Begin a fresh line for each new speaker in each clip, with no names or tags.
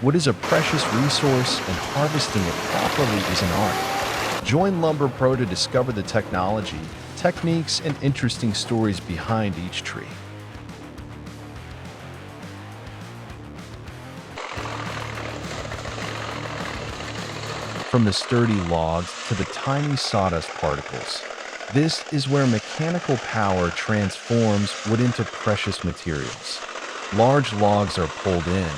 Wood is a precious resource, and harvesting it properly is an art. Join LumberPro to discover the technology, techniques, and interesting stories behind each tree. From the sturdy logs to the tiny sawdust particles, this is where mechanical power transforms wood into precious materials. Large logs are pulled in.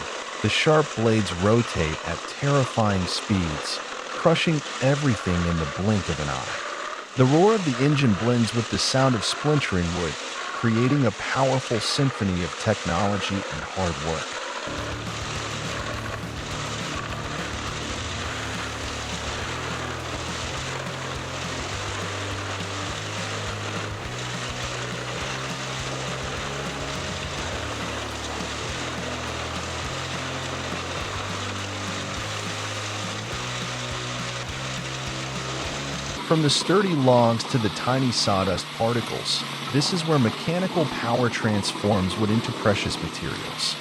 The sharp blades rotate at terrifying speeds, crushing everything in the blink of an eye. The roar of the engine blends with the sound of splintering wood, creating a powerful symphony of technology and hard work. From the sturdy logs to the tiny sawdust particles, this is where mechanical power transforms wood into precious materials.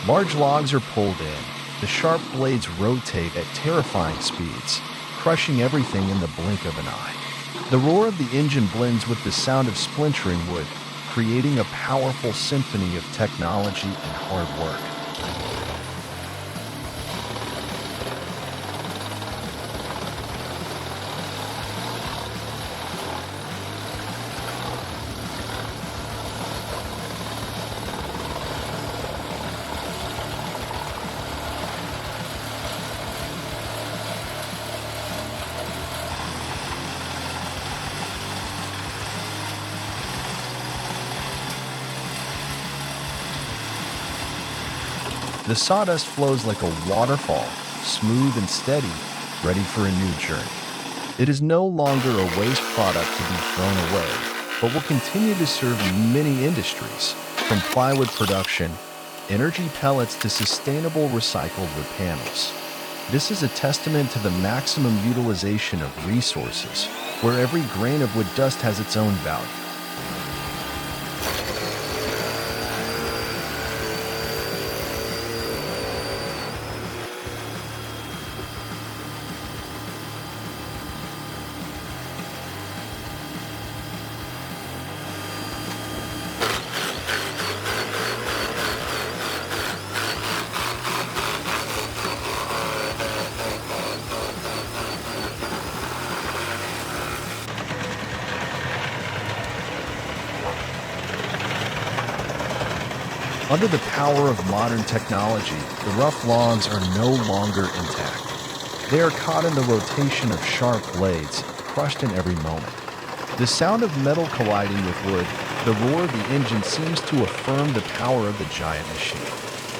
Large logs are pulled in. The sharp blades rotate at terrifying speeds, crushing everything in the blink of an eye. The roar of the engine blends with the sound of splintering wood, creating a powerful symphony of technology and hard work. The sawdust flows like a waterfall, smooth and steady, ready for a new journey. It is no longer a waste product to be thrown away, but will continue to serve many industries, from plywood production, energy pellets to sustainable recycled wood panels. This is a testament to the maximum utilization of resources, where every grain of wood dust has its own value. Under the power of modern technology, the rough logs are no longer intact. They are caught in the rotation of sharp blades, crushed in every moment. The sound of metal colliding with wood, the roar of the engine seems to affirm the power of the giant machine.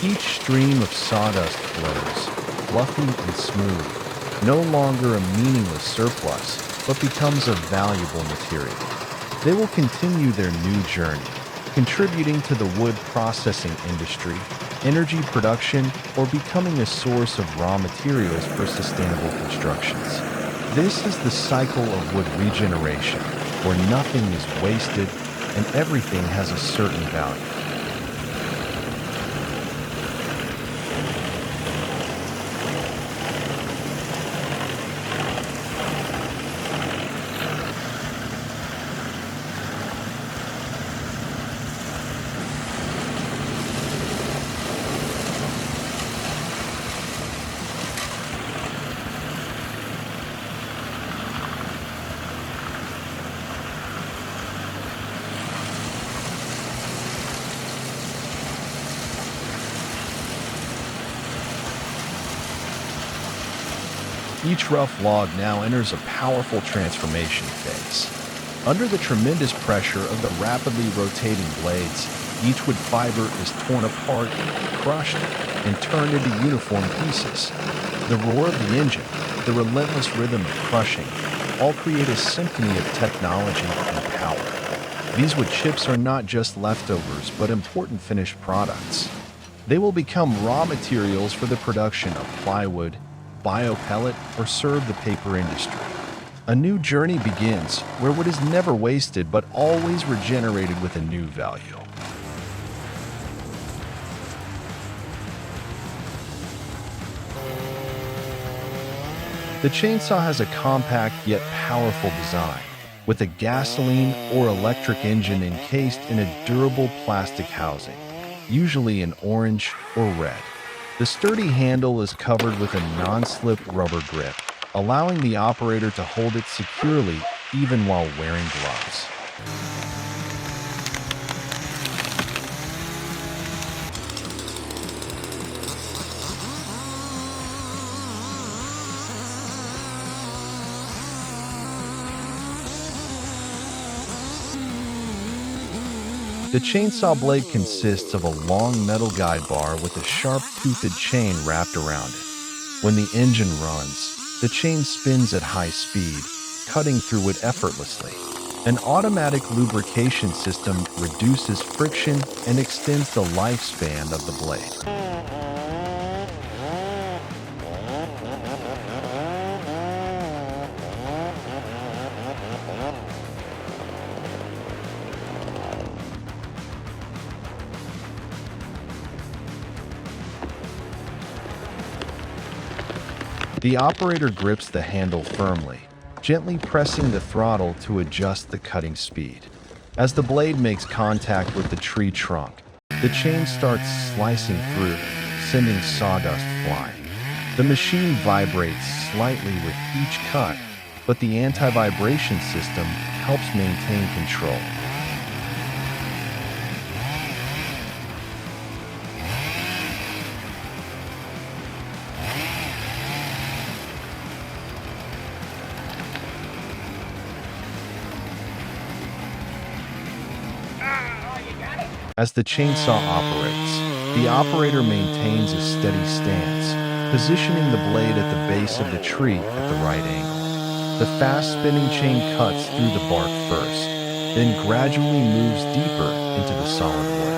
Each stream of sawdust flows, fluffy and smooth, no longer a meaningless surplus, but becomes a valuable material. They will continue their new journey, contributing to the wood processing industry, energy production, or becoming a source of raw materials for sustainable constructions. This is the cycle of wood regeneration, where nothing is wasted and everything has a certain value. Each rough log now enters a powerful transformation phase. Under the tremendous pressure of the rapidly rotating blades, each wood fiber is torn apart, crushed, and turned into uniform pieces. The roar of the engine, the relentless rhythm of crushing, all create a symphony of technology and power. These wood chips are not just leftovers, but important finished products. They will become raw materials for the production of plywood, biopellet, or serve the paper industry. A new journey begins where wood is never wasted but always regenerated with a new value. The chainsaw has a compact yet powerful design, with a gasoline or electric engine encased in a durable plastic housing, usually in orange or red. The sturdy handle is covered with a non-slip rubber grip, allowing the operator to hold it securely even while wearing gloves. The chainsaw blade consists of a long metal guide bar with a sharp-toothed chain wrapped around it. When the engine runs, the chain spins at high speed, cutting through it effortlessly. An automatic lubrication system reduces friction and extends the lifespan of the blade. The operator grips the handle firmly, gently pressing the throttle to adjust the cutting speed. As the blade makes contact with the tree trunk, the chain starts slicing through, sending sawdust flying. The machine vibrates slightly with each cut, but the anti-vibration system helps maintain control. As the chainsaw operates, the operator maintains a steady stance, positioning the blade at the base of the tree at the right angle. The fast-spinning chain cuts through the bark first, then gradually moves deeper into the solid wood.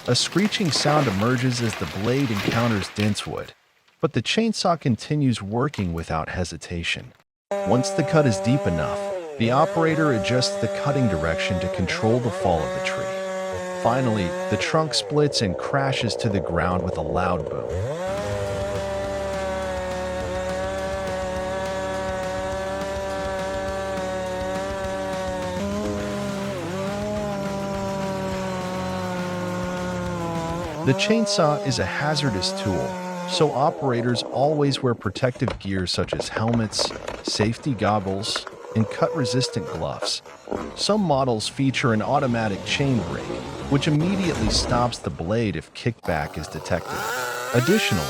A screeching sound emerges as the blade encounters dense wood, but the chainsaw continues working without hesitation. Once the cut is deep enough, the operator adjusts the cutting direction to control the fall of the tree. Finally, the trunk splits and crashes to the ground with a loud boom. The chainsaw is a hazardous tool, so operators always wear protective gear such as helmets, safety goggles, and cut-resistant gloves. Some models feature an automatic chain brake, which immediately stops the blade if kickback is detected. Additionally,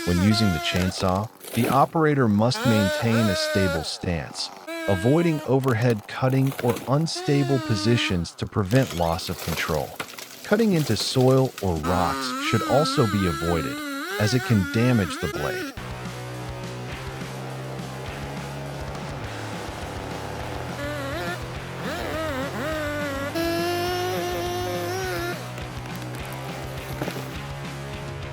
when using the chainsaw, the operator must maintain a stable stance, avoiding overhead cutting or unstable positions to prevent loss of control. Cutting into soil or rocks should also be avoided, as it can damage the blade.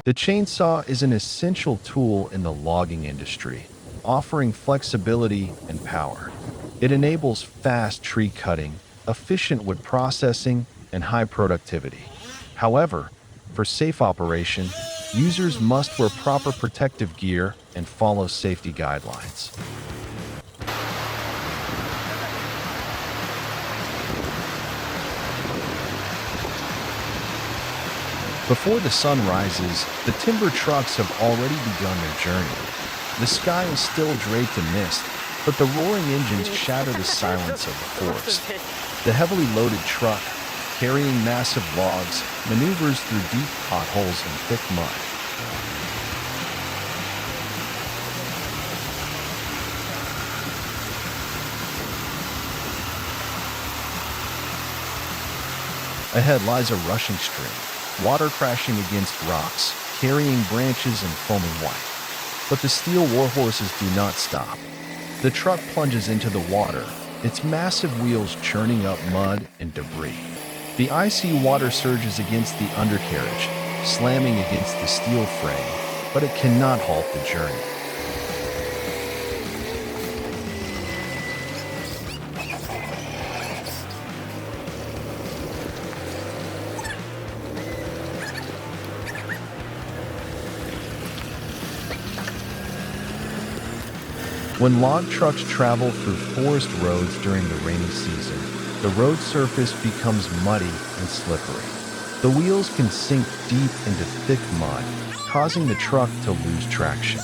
The chainsaw is an essential tool in the logging industry, offering flexibility and power. It enables fast tree cutting, efficient wood processing, and high productivity. However, for safe operation, users must wear proper protective gear and follow safety guidelines. Before the sun rises, the timber trucks have already begun their journey. The sky is still draped in mist, but the roaring engines shatter the silence of the forest. The heavily loaded truck, carrying massive logs, maneuvers through deep potholes and thick mud. Ahead lies a rushing stream, water crashing against rocks, carrying branches and foaming white. But the steel warhorses do not stop. The truck plunges into the water, its massive wheels churning up mud and debris. The icy water surges against the undercarriage, slamming against the steel frame, but it cannot halt the journey. When log trucks travel through forest roads during the rainy season, the road surface becomes muddy and slippery. The wheels can sink deep into thick mud, causing the truck to lose traction.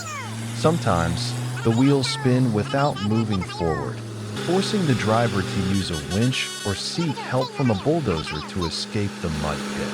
Sometimes, the wheels spin without moving forward, forcing the driver to use a winch or seek help from a bulldozer to escape the mud pit.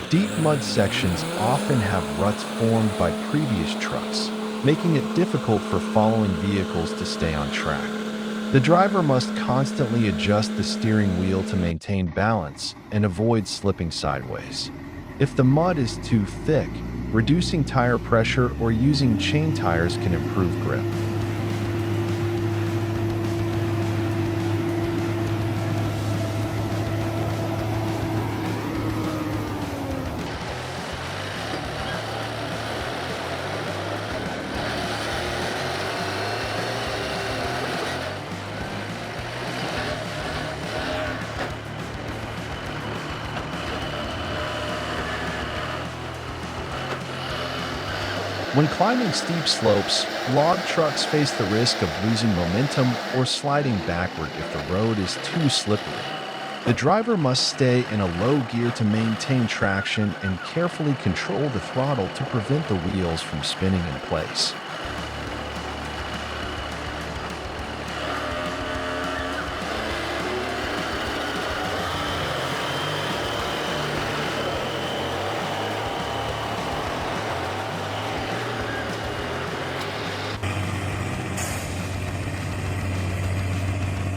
Deep mud sections often have ruts formed by previous trucks, making it difficult for following vehicles to stay on track. The driver must constantly adjust the steering wheel to maintain balance and avoid slipping sideways. If the mud is too thick, reducing tire pressure or using chain tires can improve grip. When climbing steep slopes, log trucks face the risk of losing momentum or sliding backward if the road is too slippery. The driver must stay in a low gear to maintain traction and carefully control the throttle to prevent the wheels from spinning in place.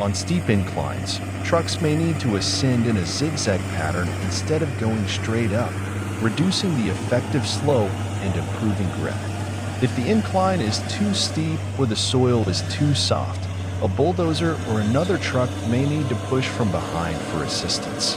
On steep inclines, trucks may need to ascend in a zigzag pattern instead of going straight up, reducing the effective slope and improving grip. If the incline is too steep or the soil is too soft, a bulldozer or another truck may need to push from behind for assistance.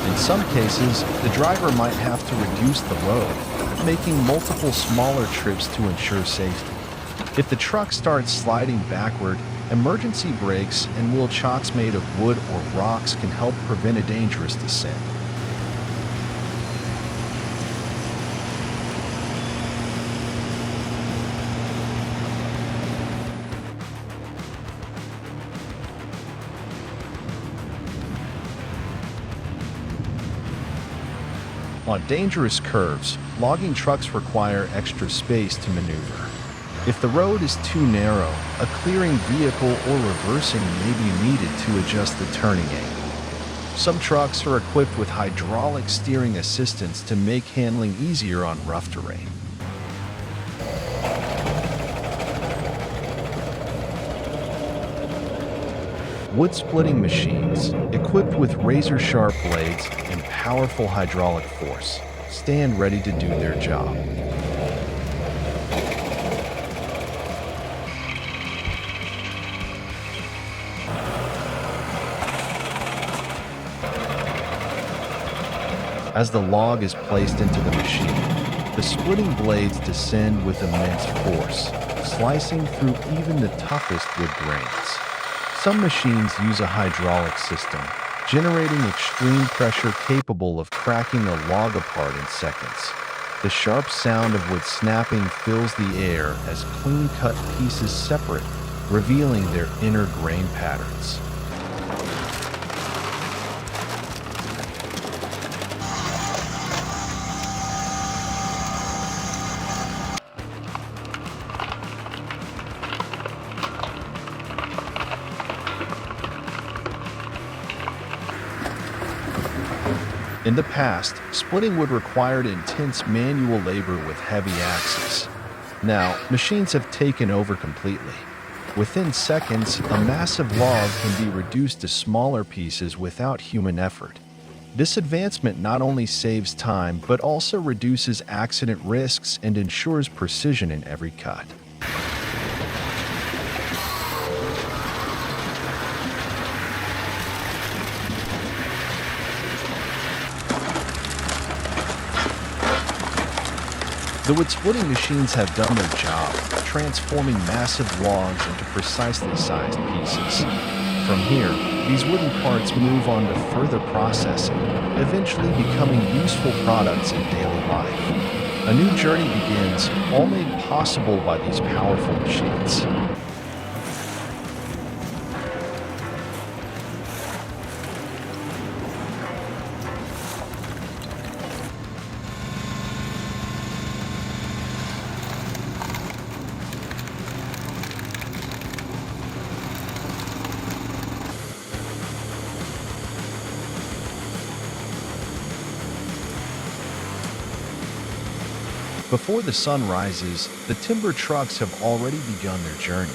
In some cases, the driver might have to reduce the load, making multiple smaller trips to ensure safety. If the truck starts sliding backward, emergency brakes and wheel chocks made of wood or rocks can help prevent a dangerous descent. On dangerous curves, logging trucks require extra space to maneuver. If the road is too narrow, a clearing vehicle or reversing may be needed to adjust the turning angle. Some trucks are equipped with hydraulic steering assistance to make handling easier on rough terrain. Wood-splitting machines, equipped with razor-sharp blades and powerful hydraulic force, stand ready to do their job. As the log is placed into the machine, the splitting blades descend with immense force, slicing through even the toughest wood grains. Some machines use a hydraulic system, generating extreme pressure capable of cracking a log apart in seconds. The sharp sound of wood snapping fills the air as clean-cut pieces separate, revealing their inner grain patterns. In the past, splitting wood required intense manual labor with heavy axes. Now, machines have taken over completely. Within seconds, a massive log can be reduced to smaller pieces without human effort. This advancement not only saves time, but also reduces accident risks and ensures precision in every cut. The wood-splitting machines have done their job, transforming massive logs into precisely sized pieces. From here, these wooden parts move on to further processing, eventually becoming useful products in daily life. A new journey begins, all made possible by these powerful machines. Before the sun rises, the timber trucks have already begun their journey.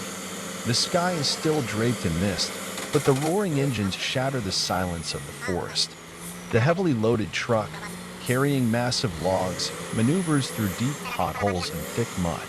The sky is still draped in mist, but the roaring engines shatter the silence of the forest. The heavily loaded truck, carrying massive logs, maneuvers through deep potholes and thick mud.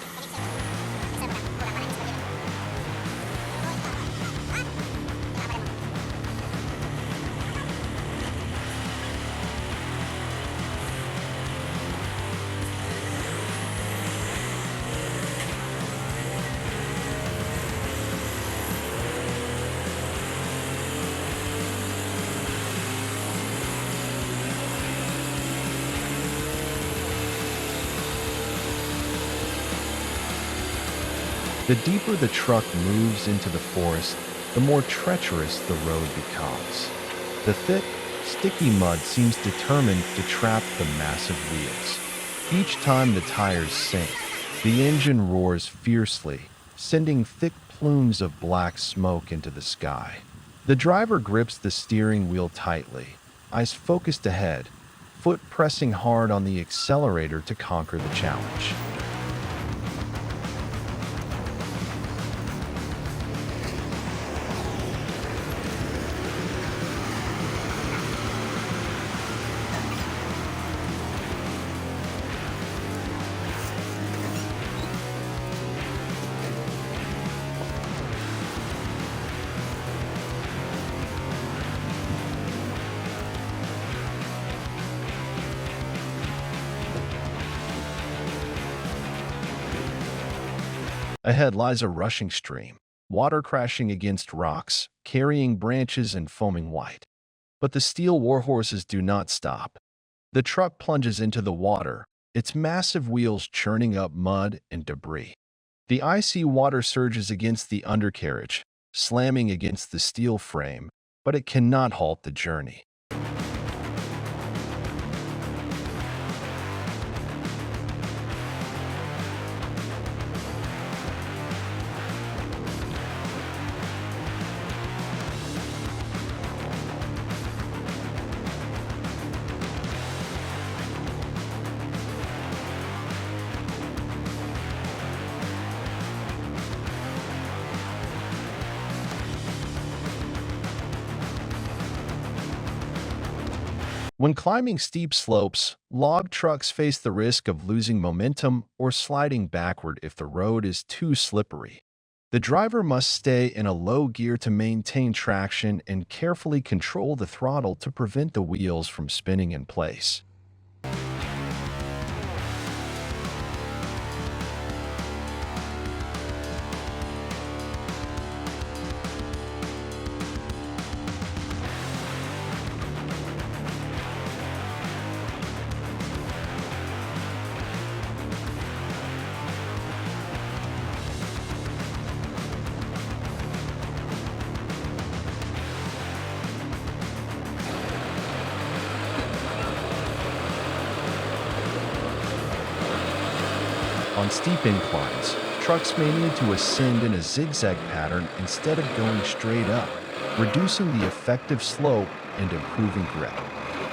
The deeper the truck moves into the forest, the more treacherous the road becomes. The thick, sticky mud seems determined to trap the massive wheels. Each time the tires sink, the engine roars fiercely, sending thick plumes of black smoke into the sky. The driver grips the steering wheel tightly, eyes focused ahead, foot pressing hard on the accelerator to conquer the challenge. Ahead lies a rushing stream, water crashing against rocks, carrying branches and foaming white. But the steel warhorses do not stop. The truck plunges into the water, its massive wheels churning up mud and debris. The icy water surges against the undercarriage, slamming against the steel frame, but it cannot halt the journey. When climbing steep slopes, log trucks face the risk of losing momentum or sliding backward if the road is too slippery. The driver must stay in a low gear to maintain traction and carefully control the throttle to prevent the wheels from spinning in place. On steep inclines, trucks may need to ascend in a zigzag pattern instead of going straight up, reducing the effective slope and improving grip.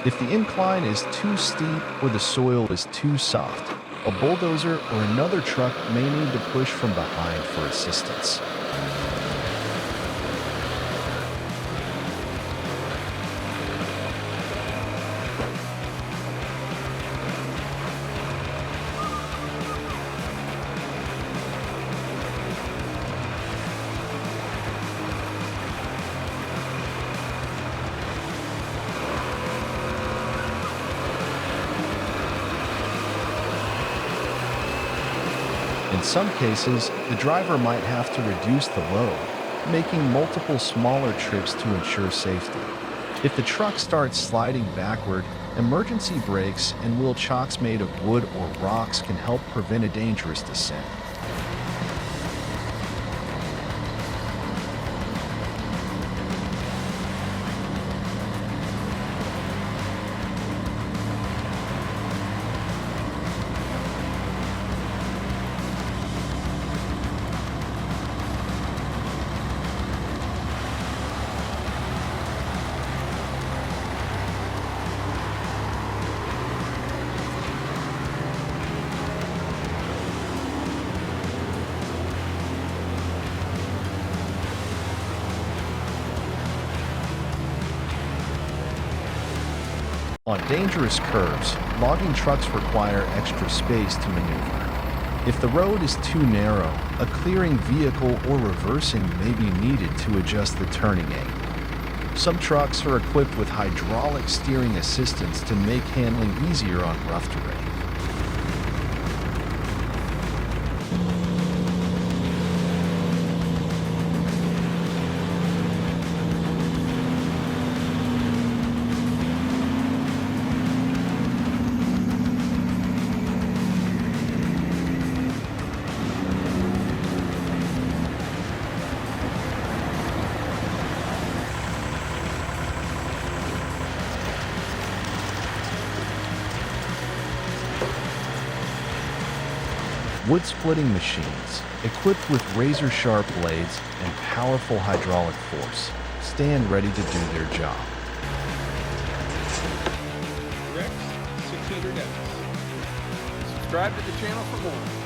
If the incline is too steep or the soil is too soft, a bulldozer or another truck may need to push from behind for assistance. In some cases, the driver might have to reduce the load, making multiple smaller trips to ensure safety. If the truck starts sliding backward, emergency brakes and wheel chocks made of wood or rocks can help prevent a dangerous descent. On dangerous curves, logging trucks require extra space to maneuver. If the road is too narrow, a clearing vehicle or reversing may be needed to adjust the turning angle. Some trucks are equipped with hydraulic steering assistance to make handling easier on rough terrain. Wood-splitting machines, equipped with razor-sharp blades and powerful hydraulic force, stand ready to do their job.
Rex 600X. Subscribe to the channel for more.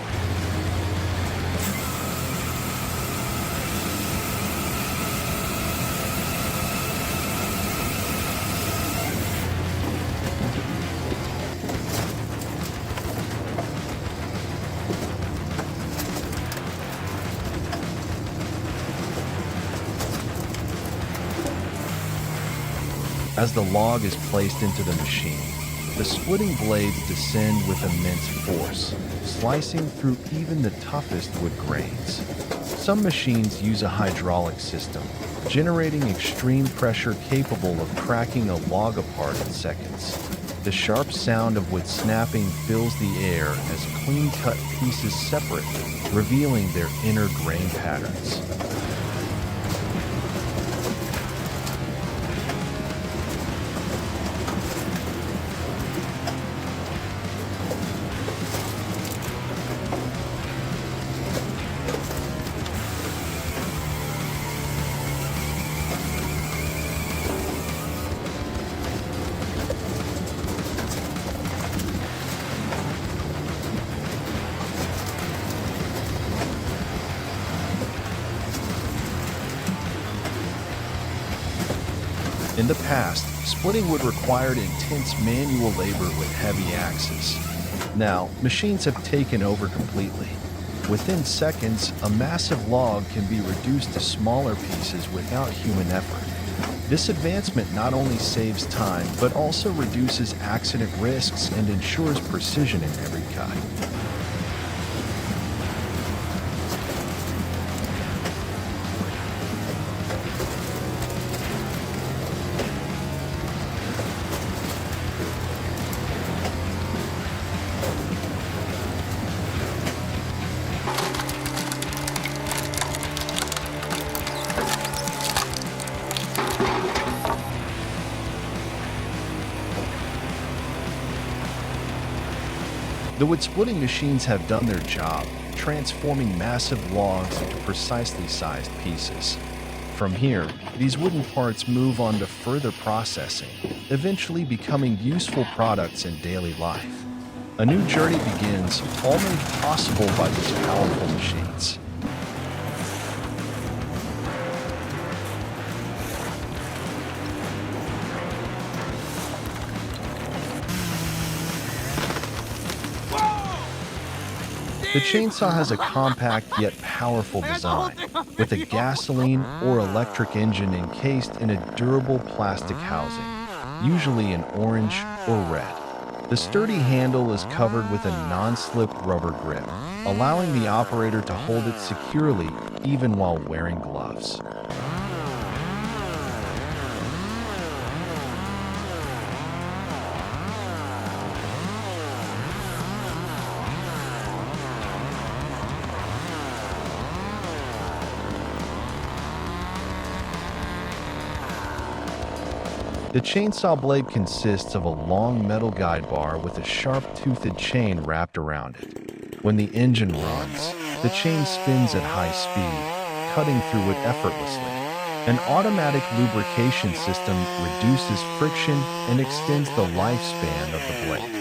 As the log is placed into the machine, the splitting blades descend with immense force, slicing through even the toughest wood grains. Some machines use a hydraulic system, generating extreme pressure capable of cracking a log apart in seconds. The sharp sound of wood snapping fills the air as clean-cut pieces separate, revealing their inner grain patterns. In the past, splitting wood required intense manual labor with heavy axes. Now, machines have taken over completely. Within seconds, a massive log can be reduced to smaller pieces without human effort. This advancement not only saves time, but also reduces accident risks and ensures precision in every cut. The wood-splitting machines have done their job, transforming massive logs into precisely sized pieces. From here, these wooden parts move on to further processing, eventually becoming useful products in daily life. A new journey begins, all made possible by these powerful machines. The chainsaw has a compact yet powerful design, with a gasoline or electric engine encased in a durable plastic housing, usually in orange or red. The sturdy handle is covered with a non-slip rubber grip, allowing the operator to hold it securely even while wearing gloves. The chainsaw blade consists of a long metal guide bar with a sharp-toothed chain wrapped around it. When the engine runs, the chain spins at high speed, cutting through it effortlessly. An automatic lubrication system reduces friction and extends the lifespan of the blade.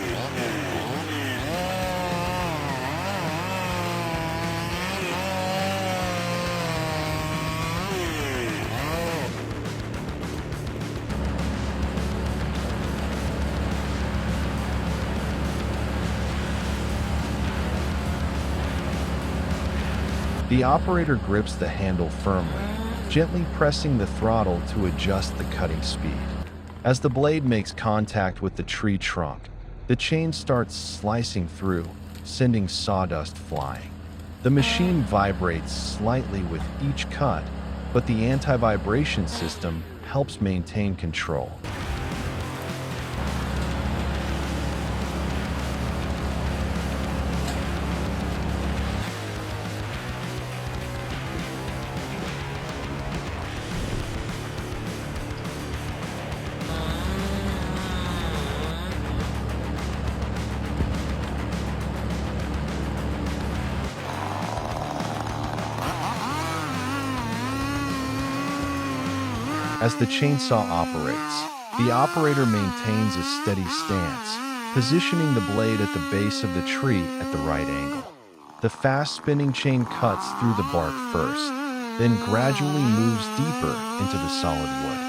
The operator grips the handle firmly, gently pressing the throttle to adjust the cutting speed. As the blade makes contact with the tree trunk, the chain starts slicing through, sending sawdust flying. The machine vibrates slightly with each cut, but the anti-vibration system helps maintain control. As the chainsaw operates, the operator maintains a steady stance, positioning the blade at the base of the tree at the right angle. The fast-spinning chain cuts through the bark first, then gradually moves deeper into the solid wood.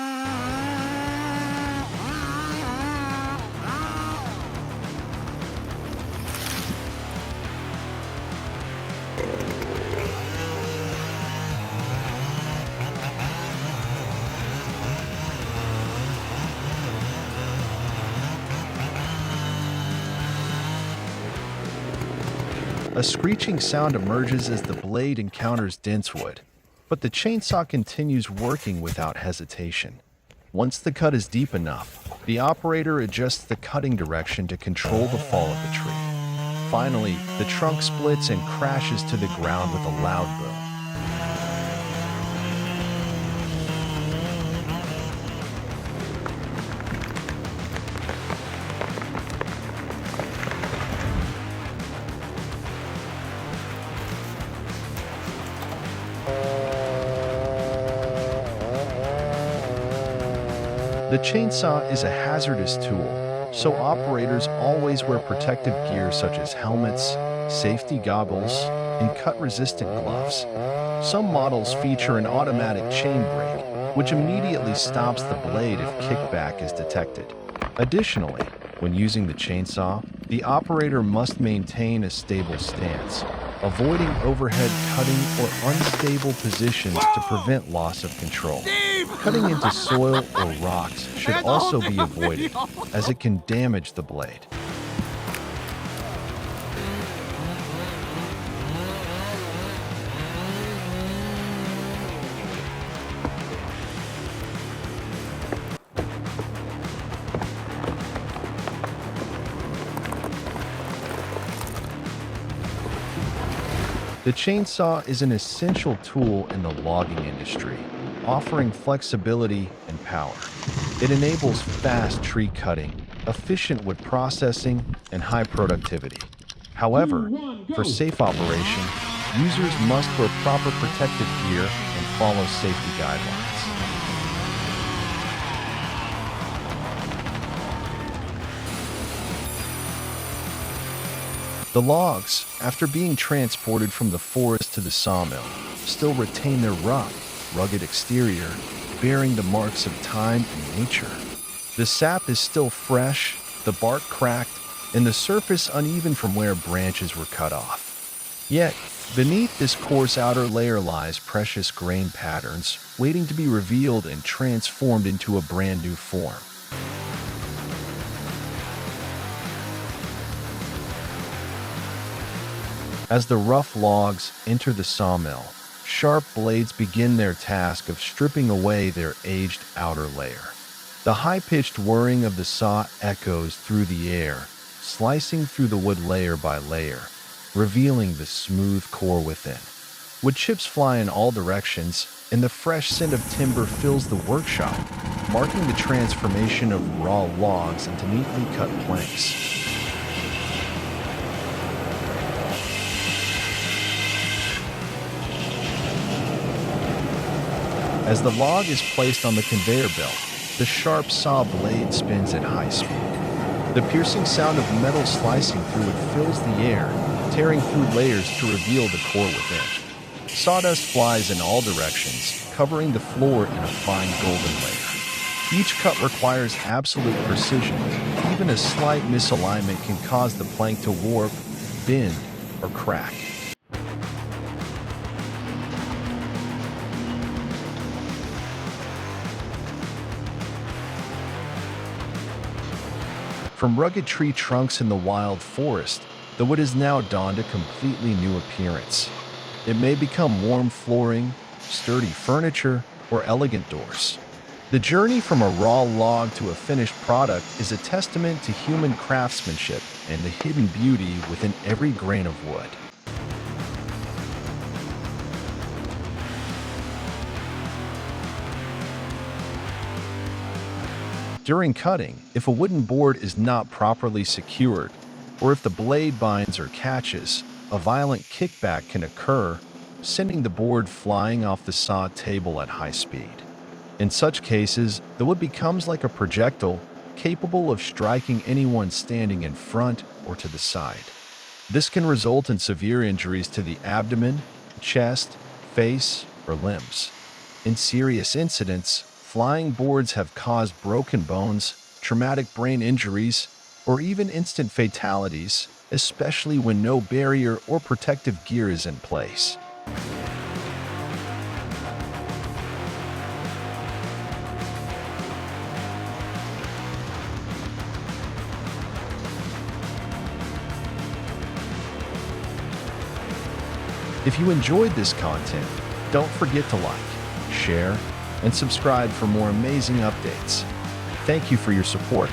A screeching sound emerges as the blade encounters dense wood, but the chainsaw continues working without hesitation. Once the cut is deep enough, the operator adjusts the cutting direction to control the fall of the tree. Finally, the trunk splits and crashes to the ground with a loud boom. The chainsaw is a hazardous tool, so operators always wear protective gear such as helmets, safety goggles, and cut-resistant gloves. Some models feature an automatic chain brake, which immediately stops the blade if kickback is detected. Additionally, when using the chainsaw, the operator must maintain a stable stance, avoiding overhead cutting or unstable positions to prevent loss of control. Cutting into soil or rocks should also be avoided, as it can damage the blade. The chainsaw is an essential tool in the logging industry, offering flexibility and power. It enables fast tree cutting, efficient wood processing, and high productivity. However, for safe operation, users must wear proper protective gear and follow safety guidelines. The logs, after being transported from the forest to the sawmill, still retain their rough, rugged exterior, bearing the marks of time and nature. The sap is still fresh, the bark cracked, and the surface uneven from where branches were cut off. Yet, beneath this coarse outer layer lies precious grain patterns, waiting to be revealed and transformed into a brand new form. As the rough logs enter the sawmill, sharp blades begin their task of stripping away their aged outer layer. The high-pitched whirring of the saw echoes through the air, slicing through the wood layer by layer, revealing the smooth core within. Wood chips fly in all directions, and the fresh scent of timber fills the workshop, marking the transformation of raw logs into neatly cut planks. As the log is placed on the conveyor belt, the sharp saw blade spins at high speed. The piercing sound of metal slicing through it fills the air, tearing through layers to reveal the core within. Sawdust flies in all directions, covering the floor in a fine golden layer. Each cut requires absolute precision. Even a slight misalignment can cause the plank to warp, bend, or crack. From rugged tree trunks in the wild forest, the wood has now donned a completely new appearance. It may become warm flooring, sturdy furniture, or elegant doors. The journey from a raw log to a finished product is a testament to human craftsmanship and the hidden beauty within every grain of wood. During cutting, if a wooden board is not properly secured, or if the blade binds or catches, a violent kickback can occur, sending the board flying off the saw table at high speed. In such cases, the wood becomes like a projectile, capable of striking anyone standing in front or to the side. This can result in severe injuries to the abdomen, chest, face, or limbs. In serious incidents, flying boards have caused broken bones, traumatic brain injuries, or even instant fatalities, especially when no barrier or protective gear is in place. If you enjoyed this content, don't forget to like, share, and subscribe for more amazing updates. Thank you for your support.